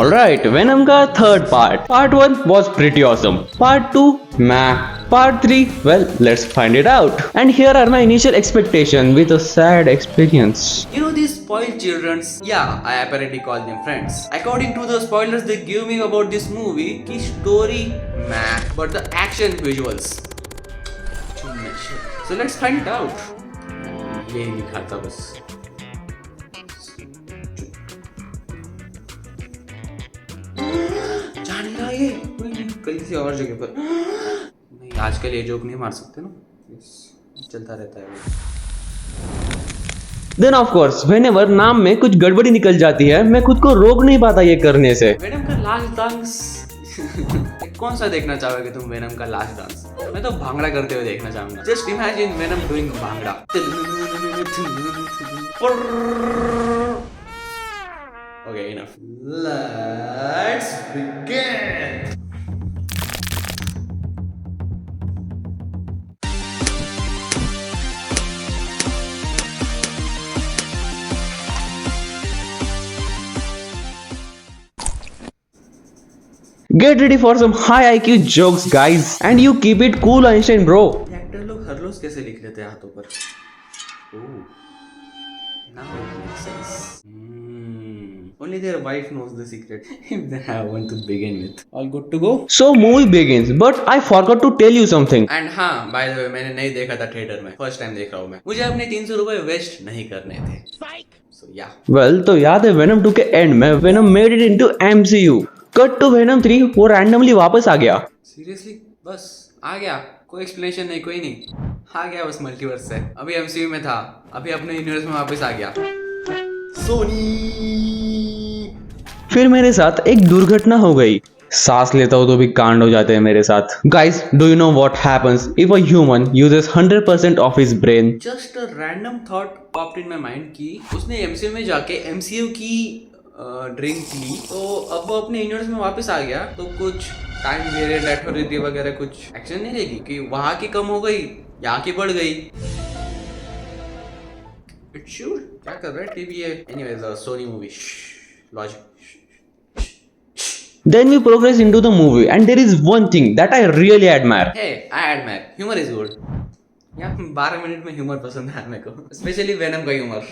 Alright, Venom का third part. Part 1 was pretty awesome. Part 2, meh. Part 3, well, let's find it out. And here are my initial expectations with a sad experience. You know these spoiled childrens? Yeah, I apparently call them friends. According to the spoilers they give me about this movie, की story meh, but the action visuals. So let's find it out. ये नहीं खाता बस. जान रहा ये कल किसी और जगह पर. नहीं आजकल ये जोक नहीं मार सकते ना. चलता रहता है वो. Then of course, whenever नाम में कुछ गड़बड़ी निकल जाती है, मैं खुद को रोक नहीं पाता ये करने से. वेनम का लास्ट डांस. कौन सा देखना चाहोगे तुम वेनम का लास्ट डांस? मैं तो भांगड़ा करते हुए देखना चाहूंगा. Just imagine venom doing bhangra. Okay, enough. Let's begin. Get ready for some high IQ jokes, guys. And you keep it cool, Einstein, bro. Actor लोग हर रोज कैसे लिख लेते हैं हाथों पर? Now it makes sense. Only their wife knows the secret. If they have one to begin with. All good to go? So movie begins, but I forgot to tell you something. And हाँ, by the way, मैंने नहीं देखा था theatre में. First time देख रहा हूँ मैं. मुझे अपने 300 रुपए वेस्ट नहीं करने थे. So yeah. Well, तो याद है Venom 2 के एंड में Venom made it into MCU. Cut to Venom 3 वो रैंडमली वापस आ गया. Seriously? बस आ गया. कोई एक्सप्लेनेशन नहीं, कोई नहीं. आ गया बस मल्टीवर्स से. अभी MCU में था. अभी अपने यूनिवर्स में वापस आ गया. सोनी. फिर मेरे साथ एक दुर्घटना हो गई. सांस लेता हूँ तो भी कांड हो जाते हैं मेरे साथ. Guys, do you know what happens if a human uses 100% of his brain? Just a random thought popped in my mind कि उसने MCU में जाके MCU की ड्रिंक ली तो अब वो अपने यूनिवर्स में वापस आ गया तो कुछ टाइम वेरिएट अथॉरिटी वगैरह कुछ एक्शन नहीं लेगी कि वहां की कम हो गई यहाँ की बढ़ गई. It's sure. क्या कर रहा है टीवी है. Anyways Sony movie logic. Then we progress into the movie and there is one thing that I really admire. Hey, I admire. Humor is good. यार 12 मिनट में ह्यूमर पसंद है मेरे को. स्पेशली वेनम का humour.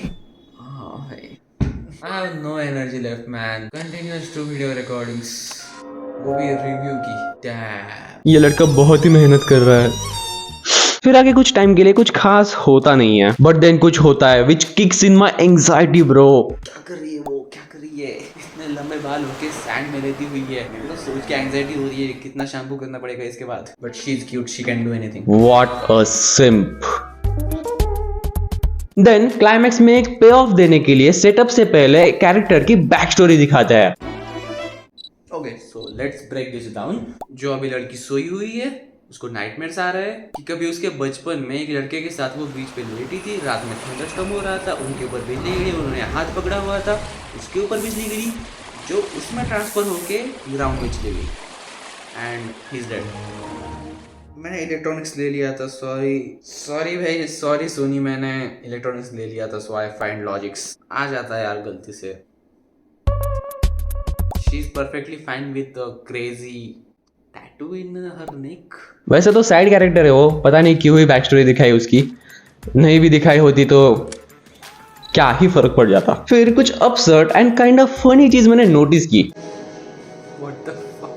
I have no energy left, man. Continuous 2 video recordings. वो भी review की. Damn. ये लड़का बहुत ही मेहनत कर रहा है. फिर आगे कुछ टाइम के लिए कुछ खास होता नहीं है. But then कुछ होता है which kicks in my anxiety, bro. क्या कर रही है वो? क्या कर रही है? इतने लंबे बाल होके सैंड में लेटी हुई है. मेरे को सोच के एंजाइटी हो रही है कितना शैम्पू करना पड़ेगा इसके बाद. But she is cute. She can do anything. What a simp. Then climax में एक पे ऑफ देने के लिए सेटअप से पहले कैरेक्टर की बैक स्टोरी दिखाता है. Okay so let's break this down. जो अभी लड़की सोई हुई है उसको नाइटमेयर्स आ रहा है कि कभी उसके बचपन में एक लड़के के साथ वो बीच पे लेटी थी. रात में थंडरस्टॉर्म हो रहा था. उनके ऊपर बिजली गिरी. उन्होंने हाथ पकड़ा हुआ था. उसके ऊपर बिजली गिरी जो उसमें ट्रांसफर होके ग्राउंड में चली गई. And he is dead. मैंने इलेक्ट्रॉनिक्स ले लिया था. सॉरी भाई. सॉरी सोनी. मैंने इलेक्ट्रॉनिक्स ले लिया था. सो आई फाइंड लॉजिक्स. आ जाता है यार गलती से. She is perfectly fine with the crazy tattoo in her neck. वैसे तो साइड कैरेक्टर है वो. पता नहीं क्यों ही बैक स्टोरी दिखाई उसकी. नहीं भी दिखाई होती तो क्या ही फर्क पड़ जाता. फिर कुछ अपसर्ट एंड काइंड ऑफ फनी चीज मैंने नोटिस की. What the fuck?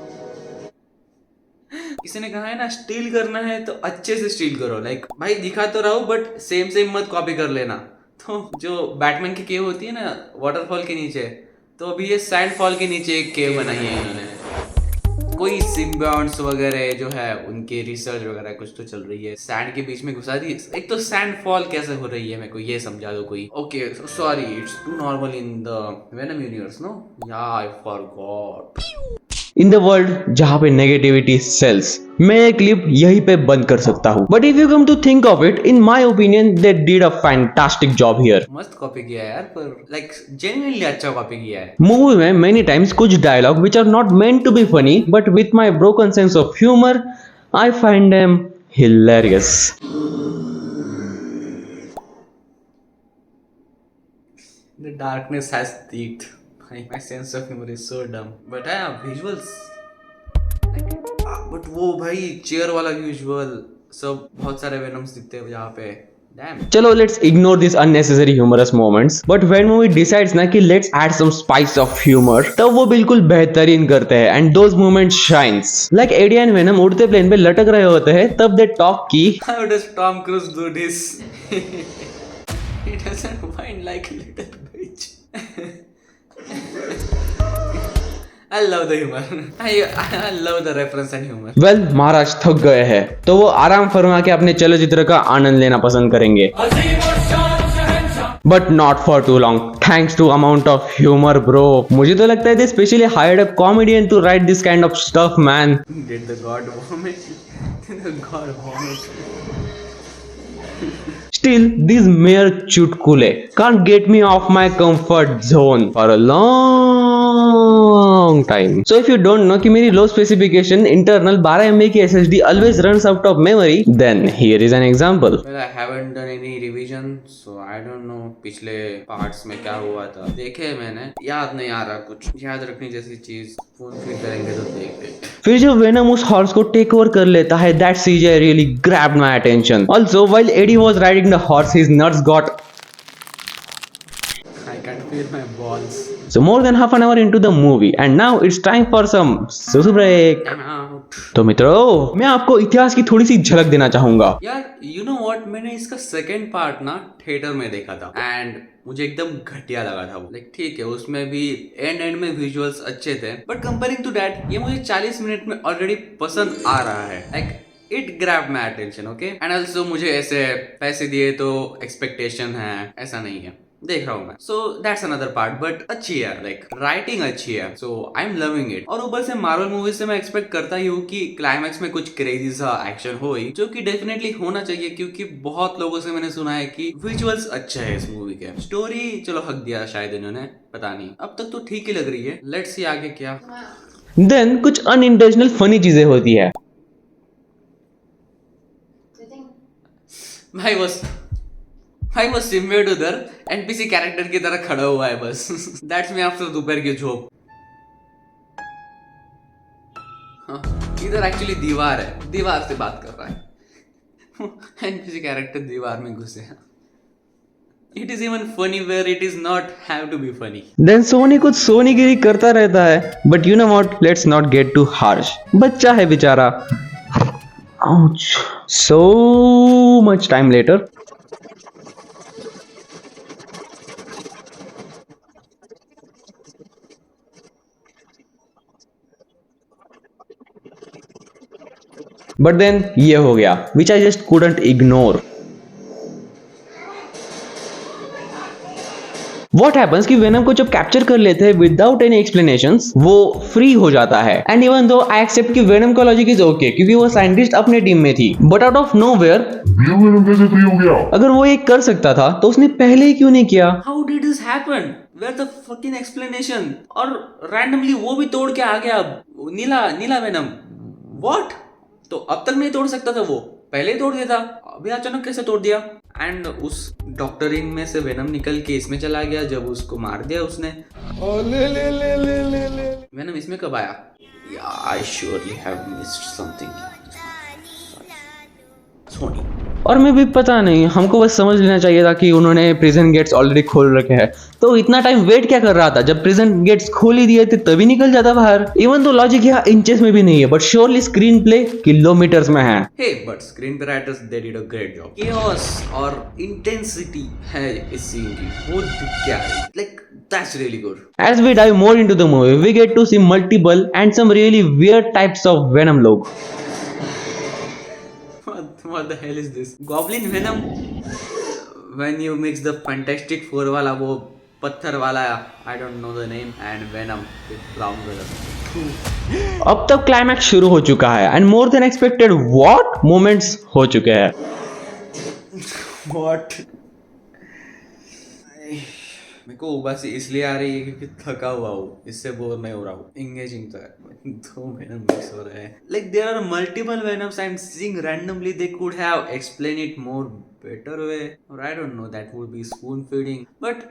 किसी ने कहा है ना स्टील करना है तो अच्छे से स्टील करो. लाइक भाई दिखा तो रहा हूँ बट सेम मत कॉपी कर लेना. तो जो बैटमैन की केव होती है ना वाटरफॉल के नीचे, तो अभी ये सैंडफॉल के नीचे एक केव बनाई है इन्होंने. कोई सिम्बियॉन्ट्स वगैरह जो है उनके रिसर्च वगैरह कुछ तो चल रही है. सैंड के बीच में घुसा दी. एक तो सैंडफॉल कैसे हो रही है मेरे को ये समझा दो कोई. Okay sorry. It's too normal in the Venom universe no. या I forgot. In the world जहां पे नेगेटिविटी सेल्स, मैं ये क्लिप यहीं पे बंद कर सकता हूँ. But if you come to think of it, in my opinion they did a fantastic job here. मस्त कॉपी किया है यार. पर लाइक जेन्युइनली अच्छा कॉपी किया है. मूवी में मेनी टाइम्स कुछ dialogue which are not meant to be funny but with my broken sense of humour I find them hilarious. The darkness has teeth. My sense of humor is so dumb. But yeah, visuals. But वो भाई chair वाला visual सब बहुत सारे venoms दिखते हैं यहाँ पे. Damn. चलो let's ignore this unnecessary humorous moments, but when movie decides ना कि let's add some spice of humour, तब वो बिल्कुल बेहतरीन करते हैं and those moments shines. Like Eddie and Venom उड़ते प्लेन पे लटक रहे होते हैं, तब दे टॉक की How does Tom Cruise do this? He doesn't whine like a little bitch. I love the humor. I love the reference and humor. Well Maharaj थक गए हैं, तो वो आराम फरमा के अपने चलचित्र का आनंद लेना पसंद करेंगे, but not for too long thanks to amount of humour bro. मुझे तो लगता है they specially hired a comedian to write this kind of stuff man. Did the god vomit? Did the god vomit? Still, these mere chutkule can't get me off my comfort zone for a long time. So if you don't know कि मेरी low specification internal 12 MB की SSD always runs out of memory, then here is an example. Well, I haven't done any revision, so I don't know पिछले parts में क्या हुआ था. देखे मैंने, याद नहीं आ रहा कुछ. याद रखने जैसी चीज फोन फिर करेंगे तो देख लेंगे. फिर जब वेनम उस हॉर्स को टेक ओवर कर लेता है, that CGI really grabbed my attention. Also, while Eddie was riding the horse, his nuts got I can feel my balls. so more than half an hour into the movie, and now it's time for some susu break. I'm out. तो मित्रों, मैं आपको इतिहास की थोड़ी सी झलक देना चाहूंगा. यार you know what, मैंने इसका सेकंड पार्ट ना थिएटर में देखा था एंड मुझे एकदम घटिया लगा था वो. लाइक ठीक है, उसमें भी एंड में विजुअल्स अच्छे थे, बट कंपेयरिंग टू दैट ये मुझे 40 मिनट में ऑलरेडी पसंद आ रहा है. Like it grab my attention. Okay, and also मुझे ऐसे पैसे दिए तो एक्सपेक्टेशन है ऐसा नहीं है, देख रहा हूँ मैं. So that's another part, but अच्छी है. लाइक राइटिंग अच्छी है, सो आई एम लविंग इट. और ऊपर से मार्वल मूवी से मैं एक्सपेक्ट करता ही हूँ कि क्लाइमैक्स में कुछ क्रेजी सा एक्शन हो, जो कि डेफिनेटली होना चाहिए, क्योंकि बहुत लोगों से मैंने सुना है कि विजुअल्स अच्छे है इस मूवी के. स्टोरी चलो हक दिया शायद इन्होंने, पता नहीं, अब तक तो ठीक ही लग रही है. लेट्स सी आगे क्या. देन कुछ अनइंटेंशनल फनी चीजें होती है. भाई वो सिम्बियोट उधर एनपीसी कैरेक्टर की तरह खड़ा हुआ है बस. दैट्स मी आफ्टर दोपहर की झोप. हाँ, इधर एक्चुअली दीवार है, दीवार से बात कर रहा है. एनपीसी कैरेक्टर दीवार में घुसे. It is even funny where it is not have to be funny. Then Sony कुछ सोनीगिरी करता रहता है, but you know what, let's not get too harsh. बच्चा है बेचारा. Ouch. So much time later. But then ये हो गया, which I just couldn't ignore. What happens कि वेनम को जब कैप्चर कर लेते हैं विदाउट एनी एक्सप्लेनेशंस, वो फ्री हो जाता है. And even though I accept कि वेनम का लॉजिक इज ओके, क्योंकि वो साइंटिस्ट अपने टीम में थी, but out of nowhere Venom कैसे फ्री हो गया? अगर वो ये कर सकता था तो उसने पहले ही क्यों नहीं किया? How did this happen? Where the fucking explanation? और रैंडमली वो भी तोड़ के आ गया नीला वेनम. व्हाट? तो अब तक नहीं तोड़ सकता था, वो पहले ही तोड़ देता, अभी अचानक कैसे तोड़ दिया? एंड उस डॉक्टरिंग में से वेनम निकल के इसमें चला गया जब उसको मार दिया उसने. वेनम इसमें कब आया? I surely have missed something. Sony. और मैं भी पता नहीं, हमको बस समझ लेना चाहिए था कि उन्होंने प्रिजन गेट्स ऑलरेडी खोल रखे हैं, तो इतना टाइम वेट क्या कर रहा था? जब प्रिजन गेट्स खोल ही दिए थे तभी निकल जाता बाहर. इवन तो लॉजिक यहाँ इंचेस में भी नहीं है, but surely screen play kilometres में है. हे बट स्क्रीन पे writers they did a great job. Chaos और इंटेंसिटी है इस सीन की, वो दिख क्या है. Like that's really good. As we dive more into the movie, we get to see multiple and some really weird types of Venom लोग. What the hell is this? Goblin Venom? When you mix the Fantastic Four वाला वो पत्थर वाला, I don't know the name, and Venom with brown color. अब तक climax शुरू हो चुका है and more than expected what moments हो चुके हैं. What? मेरे को उबासी इसलिए आ रही है क्योंकि थका हुआ हूँ, इससे बोर नहीं हो रहा हूँ। इंगेजिंग तो है, दो वेनम मिक्स हो रहे हैं। Like there are multiple Venoms, I am seeing randomly, they could have explain it more better way, or I don't know, that would be spoon feeding, but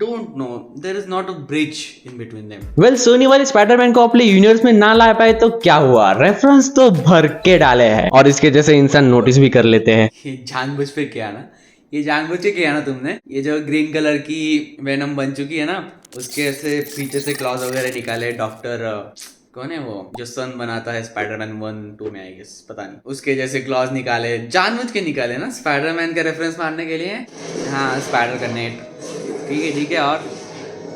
don't know, there is not a bridge in between them. Well Sony वाले Spiderman को अपने universe में ना ला पाए तो क्या हुआ, reference तो भर के डाले हैं और इसके जैसे इंसान नोटिस भी कर लेते हैं। ये जानबूझ पे किया ना, ये जानबूझ के किया ना तुमने। ये जो ग्रीन कलर की वेनम बन चुकी है ना, उसके ऐसे पीछे से क्लॉज वगैरह निकाले। डॉक्टर कौन है वो जो सन बनाता है स्पाइडरमैन 1-2 में, आई गेस, पता नहीं, उसके जैसे क्लॉज निकाले, जानबूझ के निकाले ना, स्पाइडरमैन का रेफरेंस मारने के लिए। हाँ, स्पाइडर का नेट, ठीक है। और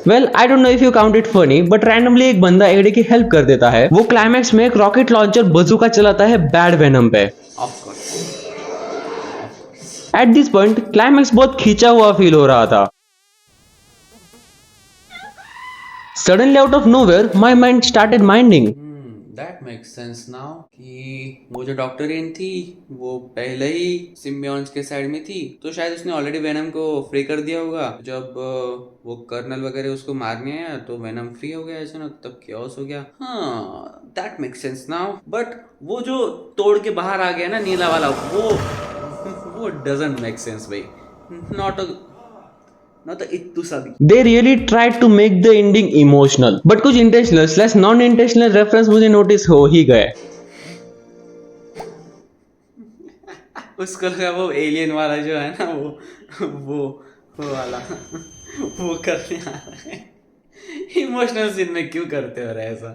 well I don't know if you count it funny, but randomly एक बंदा एडी की हेल्प कर देता है। वो क्लाइमैक्स में एक रॉकेट लॉन्चर बजूका चलाता है बैड वेनम पे। Of course at this point climax बहुत खींचा हुआ फील हो रहा था। Suddenly out of nowhere my mind started minding. That makes sense now कि वो जो डॉक्टरीन थी वो पहले ही सिम्बियॉन्स के साइड में थी, तो शायद उसने ऑलरेडी वेनम को फ्री कर दिया होगा। जब वो कर्नल वगैरह उसको मारने आया तो वेनम फ्री हो गया ऐसे ना, तब क्योस हो गया। हाँ, that makes sense now. But वो जो तोड़ के बाहर आ गया ना नीला वाला, वो डजंट मेक सेंस भाई। नॉट इतू सा भी। They really tried to make the ending emotional, but कुछ intentional / non-intentional reference मुझे नोटिस हो ही गए। उसको लगा वो एलियन वाला जो है ना, वो वाला वो करने आ रहा है। इमोशनल सीन में क्यों करते हो रहा है ऐसा?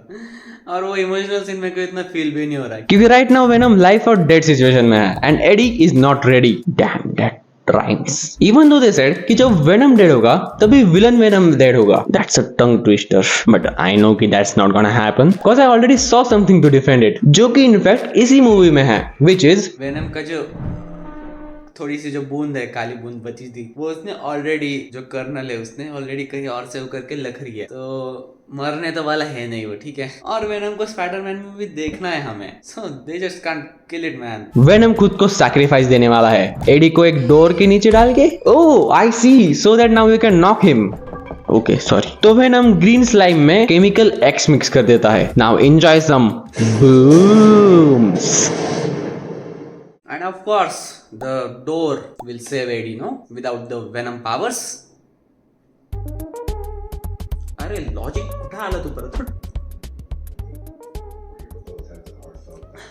और वो इमोशनल सीन में कोई इतना फील भी नहीं हो रहा है। क्योंकि राइट नाउ वेनम लाइफ और डेथ सिचुएशन में है and Eddie is not ready. Damn that rhymes. Even though they said कि जब वेनम डेड होगा तभी विलन वेनम डेड होगा। That's a tongue twister, but I know कि that's not gonna happen because I already saw something to defend it, जो कि in fact इसी movie में है, which is वेनम का जो थोड़ी सी जो बूंद है, काली बूंद बची थी, वो उसने ऑलरेडी, जो कर्नल है उसने ऑलरेडी कहीं और से करके लख रही है, तो मरने तो वाला है नहीं वो, ठीक है। और वेनम को स्पाइडरमैन में भी देखना है हमें, so they just can't kill it man. Venom खुद को सैक्रिफाइस देने वाला है एडी को एक डोर के नीचे डाल के। Oh I see, so that now you can knock him. Okay sorry. तो वेनम ग्रीन स्लाइम में केमिकल एक्स मिक्स कर देता है। Now enjoy some booms. And of course, the door will save Eddie, no? Without the venom powers. अरे logic उठा आला तू परत।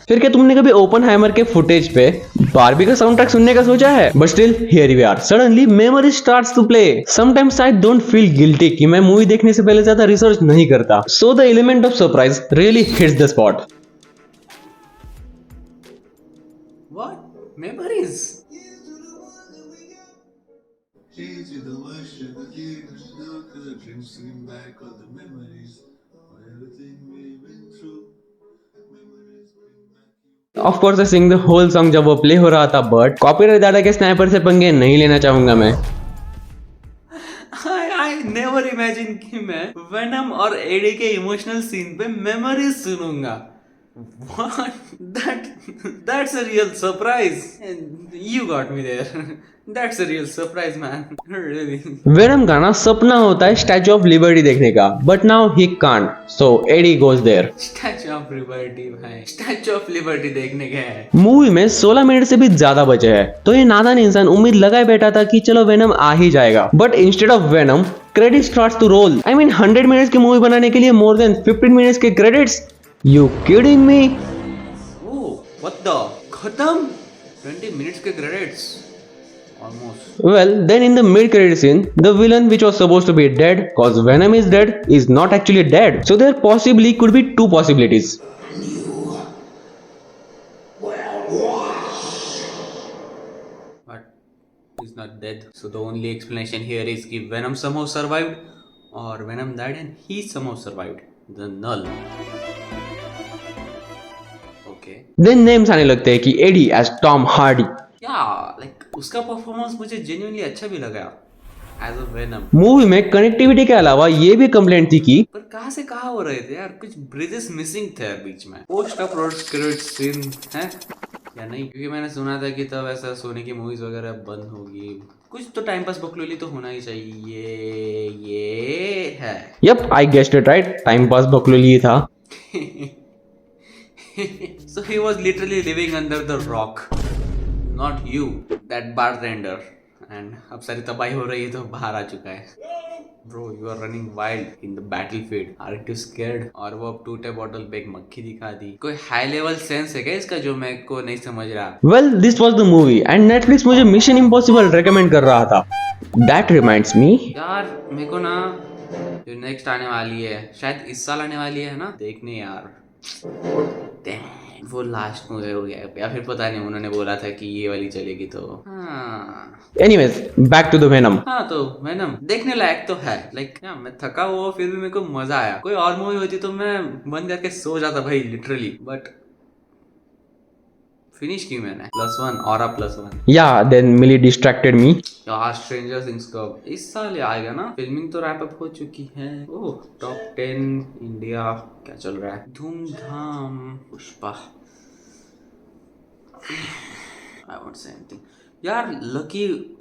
फिर क्या तुमने कभी ओपनहाइमर के फुटेज पे बारबी का साउंड ट्रैक सुनने का सोचा है? But still here we are. Suddenly memory starts to play. Sometimes I don't feel guilty कि मैं मूवी देखने से पहले ज्यादा रिसर्च नहीं करता, so the element of surprise really hits the spot. What? Memories? Here's to the worship of you, cause the dreams seem back all the memories of everything we've been through. Memories bring back you. Of course I sing the whole song जब वो play हो रहा था, but copyright दादा के sniper से पंगे नहीं लेना चाहूंगा मैं। I never imagine कि मैं वेनम और एडी के इमोशनल सीन पे मेमोरीज सुनूंगा। What? That's a real surprise. And you got me there. That's a real surprise, man. Really. Venom का ना सपना होता है स्टैचू ऑफ लिबर्टी देखने का, but now he can't, so Eddie goes there. Statue of liberty भाई, statue of liberty देखने गए हैं। मूवी में 16 मिनट से भी ज्यादा बचे हैं, तो ये नादान इंसान उम्मीद लगाए बैठा था कि चलो वेनम आ ही जाएगा, but instead of Venom credit starts to roll. I mean 100 minutes की मूवी बनाने के लिए मोर देन 15 मिनट्स के credits? You kidding me? Oh, what the? खत्म? 20 minutes के credits. Almost. Well, then in the mid-credit scene, the villain which was supposed to be dead, cause Venom is dead, is not actually dead. So there possibly could be two possibilities. But he's not dead. So the only explanation here is कि Venom somehow survived, or Venom died and he somehow survived. The null. Okay. Then names आने लगते हैं कि Eddie as Tom Hardy. Yeah, like उसका performance मुझे genuinely अच्छा भी लगा एज अ वेनम। मूवी में कनेक्टिविटी के अलावा ये भी कंप्लेंट थी कि पर कहाँ से कहाँ हो रहे थे यार, कुछ ब्रिजेस मिसिंग थे बीच में। पोस्ट अपलोड क्रेडिट सीन है या नहीं? क्योंकि मैंने सुना था कि तब ऐसा सोनी की मूवीज वगैरह बंद होगी, कुछ तो टाइम पास बकलोली तो होना ही चाहिए। ये है। Yup, I guessed it right, time pass बकलोली था। So he was literally living under the rock, not you, that bartender. And अब सारी तबाही हो रही है तो बाहर आ चुका है। Bro, you are running wild in the battlefield. Aren't you scared? और वो अब टूटे बॉटल पे एक मक्खी दिखा दी। कोई हाई लेवल सेंस है क्या इसका जो मैं को नहीं समझ रहा? Well, this was the movie and Netflix मुझे मिशन इम्पॉसिबल रेकमेंड कर रहा था। दैट रिमाइंड्स मी, यार मेरे को ना जो नेक्स्ट आने वाली है, शायद इस साल आने वाली है ना, देखने यार। Damn, वो लास्ट मूवी हो गया या फिर पता नहीं, उन्होंने बोला था कि ये वाली चलेगी तो हाँ। Anyways back to the Venom. हाँ तो वेनम देखने लायक तो है। लाइक मैं थका हुआ फिर भी मेरे को मजा आया। कोई और मूवी होती तो मैं बंद करके सो जाता भाई लिटरली, बट फिनिश की मैंने +1 और +1। या देन मिली डिस्ट्रैक्टेड मी। यार स्ट्रेंजर थिंग्स कब इस साल आएगा ना? फिल्मिंग तो रैप अप हो चुकी है। ओह टॉप 10 इंडिया क्या चल रहा है? धूमधाम, Pushpa, I won't say anything. यार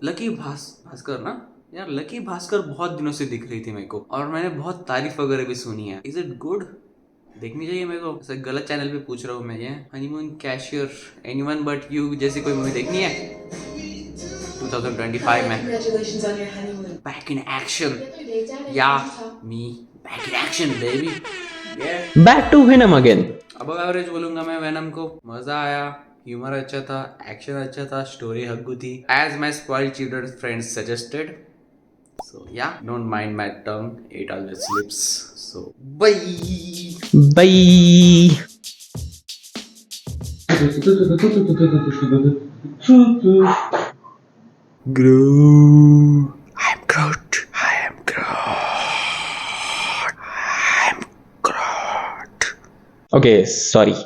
लकी भास्कर ना, यार लकी भास्कर बहुत दिनों से दिख रही थी मेरे को और मैंने बहुत तारीफ वगैरह भी सुनी है। Is it good? देखनी चाहिए मेरे को? ऐसे गलत चैनल पे पूछ रहा हूँ मैं। ये honeymoon cashier, anyone but you जैसी कोई मूवी देखनी है 2025 में? Congratulations on your honeymoon. Back in action, yeah me back in action baby. Back to Venom again. अब एवरेज बोलूंगा मैं वेनम को। मजा आया, ह्यूमर अच्छा था, एक्शन अच्छा था, स्टोरी हग्गू थी, as my spoiled children friends suggested. So yeah, don't mind my tongue, it always slips. So bye. Bye. Groot. I'm Groot. I am Groot. I'm Groot. Okay, sorry.